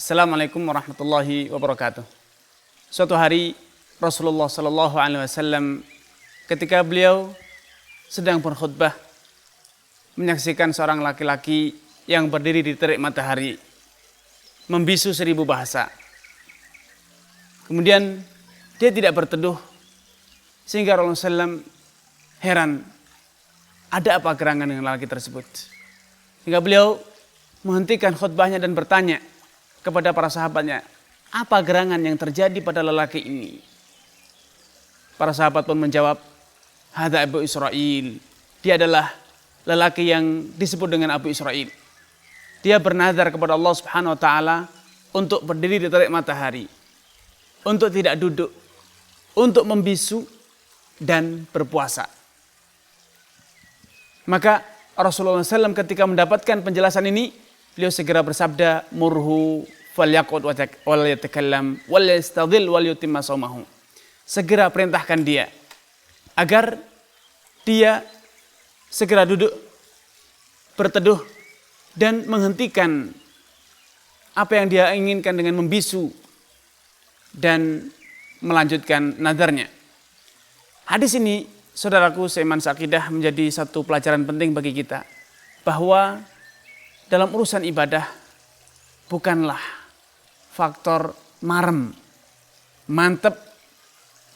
Assalamualaikum warahmatullahi wabarakatuh. Suatu hari Rasulullah Shallallahu Alaihi Wasallam ketika beliau sedang berkhutbah menyaksikan seorang laki-laki yang berdiri di terik matahari membisu 1000 bahasa. Kemudian dia tidak berteduh sehingga Rasulullah SAW heran, ada apa gerangan dengan lelaki tersebut? Hingga beliau menghentikan khutbahnya dan bertanya kepada para sahabatnya, apa gerangan yang terjadi pada lelaki ini? Para sahabat pun menjawab, hadza Abu Israil. Dia adalah lelaki yang disebut dengan Abu Israil. Dia bernazar kepada Allah Subhanahu wa taala untuk berdiri di terik matahari, untuk tidak duduk, untuk membisu dan berpuasa. Maka Rasulullah SAW ketika mendapatkan penjelasan ini, beliau segera bersabda, murhu falyaqud wal yatakallam wal yastadhil wal yutimma shaumahu. Segera perintahkan dia agar dia segera duduk, berteduh dan menghentikan apa yang dia inginkan dengan membisu dan melanjutkan nazarnya. Hadis ini, saudaraku seiman seakidah, menjadi satu pelajaran penting bagi kita bahwa dalam urusan ibadah bukanlah faktor marem, mantep,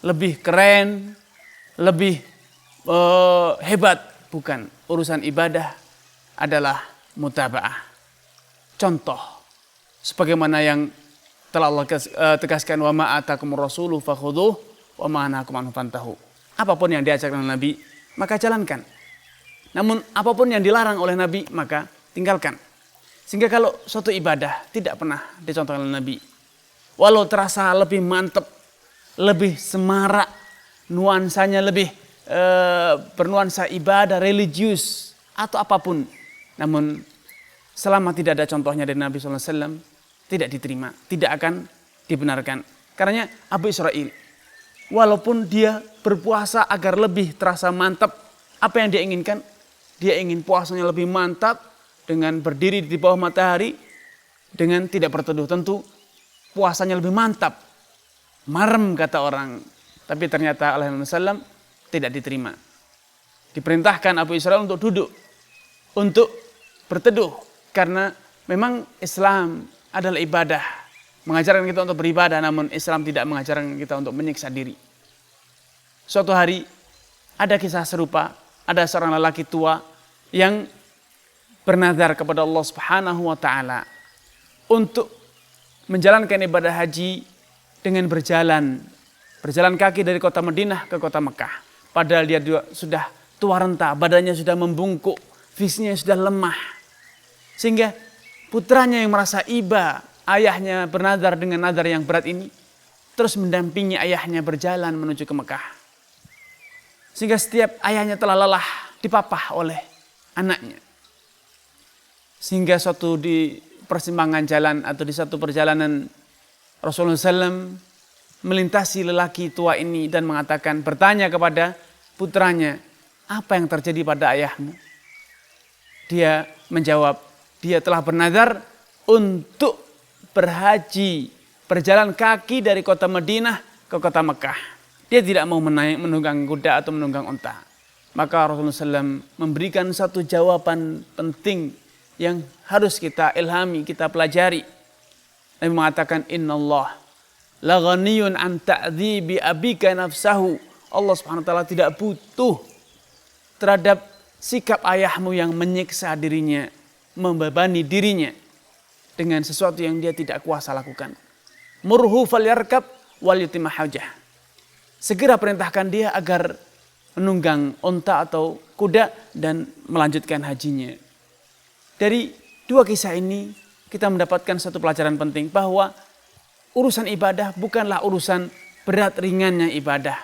lebih keren, lebih hebat. Bukan. Urusan ibadah adalah mutaba'ah. Contoh, sebagaimana yang telah Allah tegaskan, wa ma atakumur rasulu fakhudhuh wa ma nahakum anhu fantahu. Apapun yang diajarkan oleh Nabi, maka jalankan. Namun apapun yang dilarang oleh Nabi, maka tinggalkan. Sehingga kalau suatu ibadah tidak pernah dicontohkan oleh Nabi, walau terasa lebih mantep, lebih semarak, nuansanya lebih bernuansa ibadah, religius atau apapun, namun selama tidak ada contohnya dari Nabi SAW, tidak diterima, tidak akan dibenarkan. Karena Abu Israil, walaupun dia berpuasa agar lebih terasa mantap, apa yang dia inginkan? Dia ingin puasanya lebih mantap dengan berdiri di bawah matahari, dengan tidak berteduh. Tentu puasanya lebih mantap, marem kata orang. Tapi ternyata oleh Nabi SAW tidak diterima. Diperintahkan Abu Israil untuk duduk, untuk berteduh. Karena memang Islam adalah ibadah, mengajarkan kita untuk beribadah, namun Islam tidak mengajarkan kita untuk menyiksa diri. Suatu hari ada kisah serupa, ada seorang lelaki tua yang bernazar kepada Allah Subhanahu wa taala untuk menjalankan ibadah haji dengan berjalan kaki dari kota Madinah ke kota Mekah. Padahal dia sudah tua renta, badannya sudah membungkuk, fisiknya sudah lemah. Sehingga putranya yang merasa iba, ayahnya bernazar dengan nazar yang berat ini, terus mendampingi ayahnya berjalan menuju ke Mekah. Sehingga setiap ayahnya telah lelah dipapah oleh anaknya. Sehingga suatu di persimpangan jalan atau di satu perjalanan, Rasulullah SAW melintasi lelaki tua ini dan mengatakan, bertanya kepada putranya, apa yang terjadi pada ayahmu? Dia menjawab, dia telah bernazar untuk berhaji, berjalan kaki dari kota Madinah ke kota Mekah. Dia tidak mau menunggang kuda atau menunggang unta. Maka Rasulullah SAW memberikan satu jawaban penting yang harus kita ilhami, kita pelajari. Nabi mengatakan, innallah la ghaniyun an ta'dzibi abika nafsahu. Allah Subhanahu wa taala tidak butuh terhadap sikap ayahmu yang menyiksa dirinya, membebani dirinya dengan sesuatu yang dia tidak kuasa lakukan. Murhu falyarkab wal yutimma hajah. Segera perintahkan dia agar menunggang unta atau kuda dan melanjutkan hajinya. Dari dua kisah ini kita mendapatkan satu pelajaran penting, bahwa urusan ibadah bukanlah urusan berat ringannya ibadah,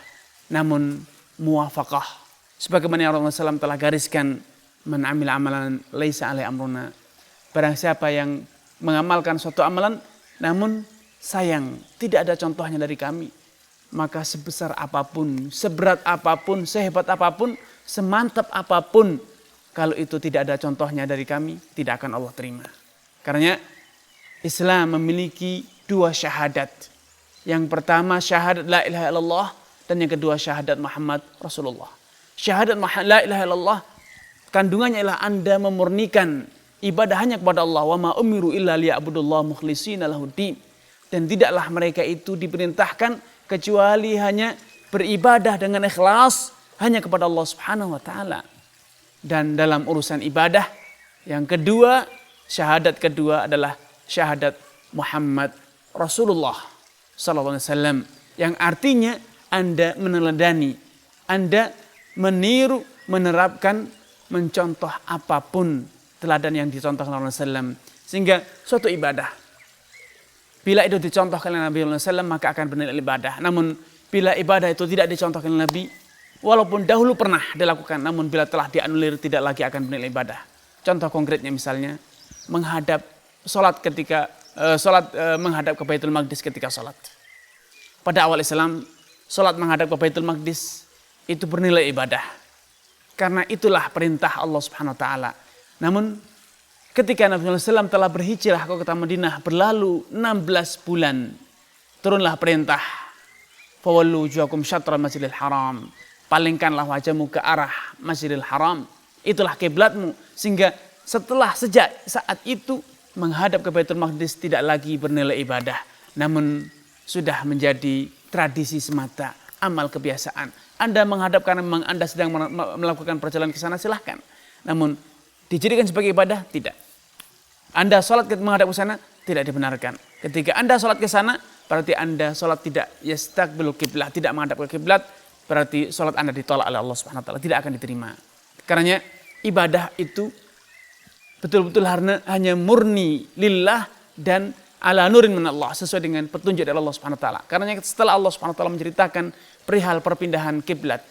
namun muwafaqah. Sebagaimana yang Rasulullah SAW telah gariskan, man amila amalan laisa alaihi amruna. Barang siapa yang mengamalkan suatu amalan, namun sayang tidak ada contohnya dari kami, maka sebesar apapun, seberat apapun, sehebat apapun, semantap apapun, kalau itu tidak ada contohnya dari kami, tidak akan Allah terima. Karena Islam memiliki dua syahadat. Yang pertama syahadat la ilaha illallah dan yang kedua syahadat Muhammad Rasulullah. Syahadat la ilaha illallah kandungannya ialah Anda memurnikan ibadah hanya kepada Allah. Wa ma umiru illa liya'budullah mukhlishina lahuddin. Dan tidaklah mereka itu diperintahkan kecuali hanya beribadah dengan ikhlas hanya kepada Allah Subhanahu wa taala. Dan dalam urusan ibadah yang kedua, syahadat kedua adalah syahadat Muhammad Rasulullah sallallahu alaihi wasallam, yang artinya Anda meneladani, Anda meniru, menerapkan, mencontoh apapun teladan yang dicontohkan oleh Nabi sallallahu alaihi wasallam. Sehingga suatu ibadah bila itu dicontohkan oleh Nabi sallallahu alaihi wasallam maka akan bernilai ibadah. Namun bila ibadah itu tidak dicontohkan oleh Nabi, walaupun dahulu pernah dilakukan, namun bila telah dianulir tidak lagi akan bernilai ibadah. Contoh konkretnya misalnya menghadap salat ketika menghadap ke Baitul Maqdis ketika salat. Pada awal Islam, salat menghadap ke Baitul Maqdis itu bernilai ibadah. Karena itulah perintah Allah Subhanahu wa taala. Namun ketika Nabi SAW telah berhijrah ke kota Madinah, berlalu 16 bulan, turunlah perintah fawallu wujuhakum syatral Masjidil Haram. Palingkanlah wajahmu ke arah Masjidil Haram. Itulah kiblatmu. Sehingga sejak saat itu menghadap ke Baitul Maqdis tidak lagi bernilai ibadah, namun sudah menjadi tradisi semata, amal kebiasaan. Anda menghadap karena memang Anda sedang melakukan perjalanan ke sana, silahkan. Namun dijadikan sebagai ibadah, tidak. Anda sholat menghadap ke sana, tidak dibenarkan. Ketika Anda sholat ke sana, berarti Anda sholat tidak yastaqbilul kiblat, tidak menghadap ke kiblat, berarti sholat Anda ditolak oleh Allah Subhanahu wa taala, tidak akan diterima. Karena ibadah itu betul-betul hanya murni lillah dan ala nurin min Allah, sesuai dengan petunjuk dari Allah Subhanahu wa taala. Karena setelah Allah Subhanahu wa taala menceritakan perihal perpindahan kiblat,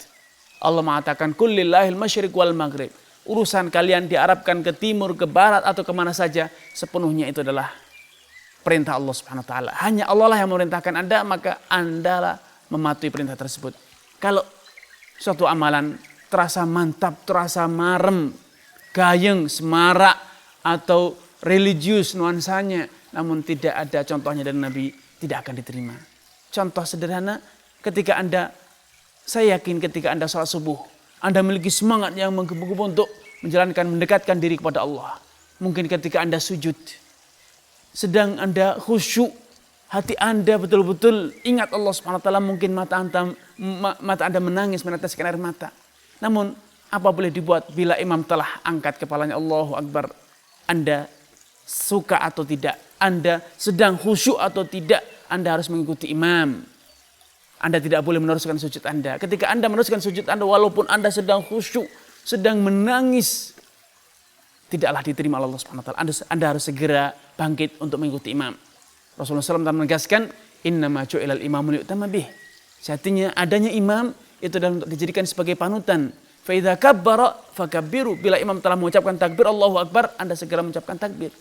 Allah mengatakan kullillahil masyriq wal maghrib. Urusan kalian diarahkan ke timur, ke barat atau kemana saja, sepenuhnya itu adalah perintah Allah Subhanahu wa taala. Hanya Allah lah yang memerintahkan Anda, maka Anda lah mematuhi perintah tersebut. Kalau suatu amalan terasa mantap, terasa marem, gayeng, semarak, atau religius nuansanya, namun tidak ada contohnya dari Nabi, tidak akan diterima. Contoh sederhana, saya yakin ketika Anda sholat subuh, Anda memiliki semangat yang menggebu-gebu untuk mendekatkan diri kepada Allah. Mungkin ketika Anda sujud, sedang Anda khusyuk, hati Anda betul-betul ingat Allah Subhanahu wa taala, mungkin mata Anda menangis meneteskan air mata. Namun apa boleh dibuat bila imam telah angkat kepalanya, Allahu Akbar, Anda suka atau tidak, Anda sedang khusyuk atau tidak, Anda harus mengikuti imam. Anda tidak boleh meneruskan sujud Anda. Ketika Anda meneruskan sujud Anda, walaupun Anda sedang khusyuk, sedang menangis, tidaklah diterima Allah Subhanahu wa taala. Anda harus segera bangkit untuk mengikuti imam. Rasulullah SAW telah menegaskan, innama ju'ilal imamu liyu'tamma bih. Artinya adanya imam itu adalah untuk dijadikan sebagai panutan. Fa idza kabbara fakabbiru. Bila imam telah mengucapkan takbir Allahu Akbar, Anda segera mengucapkan takbir.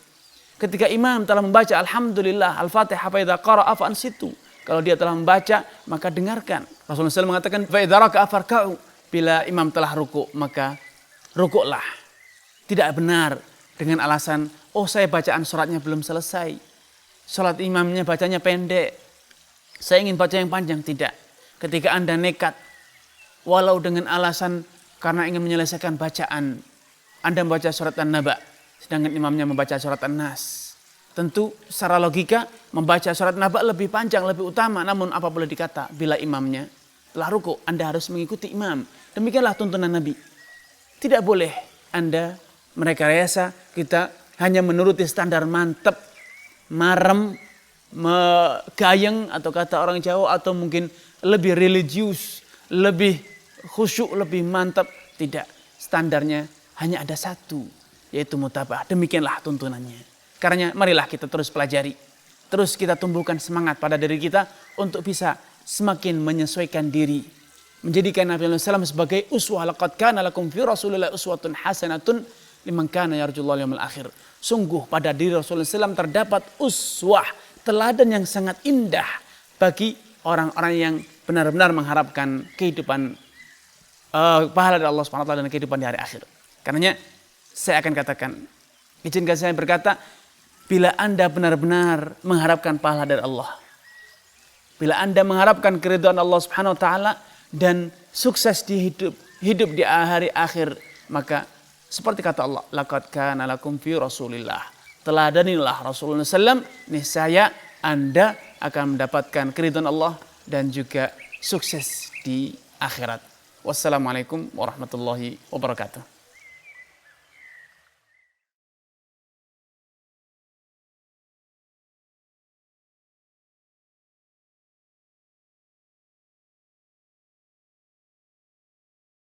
Ketika imam telah membaca alhamdulillah al-Fatihah, fa idza qara'a fa ansitu. Kalau dia telah membaca, maka dengarkan. Rasulullah SAW mengatakan fa idza raka'a farka'u. Bila imam telah rukuk, maka rukuklah. Tidak benar dengan alasan, oh saya bacaan suratnya belum selesai, salat imamnya bacanya pendek, saya ingin baca yang panjang. Tidak. Ketika Anda nekat, walau dengan alasan karena ingin menyelesaikan bacaan, Anda membaca surat An-Naba, sedangkan imamnya membaca surat An-Nas. Tentu secara logika membaca surat An-Naba lebih panjang, lebih utama. Namun apa boleh dikata, bila imamnya telah ruku, Anda harus mengikuti imam. Demikianlah tuntunan Nabi. Tidak boleh Anda merekayasa, kita hanya menuruti standar mantep, marem, gayeng, atau kata orang Jawa, atau mungkin lebih religius, lebih khusyuk, lebih mantap. Tidak, standarnya hanya ada satu, yaitu mutabah. Demikianlah tuntunannya. Karena marilah kita terus pelajari, terus kita tumbuhkan semangat pada diri kita untuk bisa semakin menyesuaikan diri, menjadikan Nabi SAW sebagai uswah. Laqad kana lakum fi Rasulillah uswatun hasanatun liman kana yarjullaha yaumil akhir. Sungguh pada diri Rasulullah SAW terdapat uswah, teladan yang sangat indah bagi orang-orang yang benar-benar mengharapkan kehidupan pahala dari Allah Subhanahu wa taala dan kehidupan di hari akhir. Karenanya saya akan katakan, izinkan saya berkata, bila Anda benar-benar mengharapkan pahala dari Allah. Bila Anda mengharapkan keridhaan Allah Subhanahu wa taala dan sukses di hidup di hari akhir, maka seperti kata Allah, laqad kana lakum fi Rasulillah. Teladanilah Rasulullah SAW, niscaya Anda akan mendapatkan keridhaan Allah dan juga sukses di akhirat. Wassalamualaikum warahmatullahi wabarakatuh.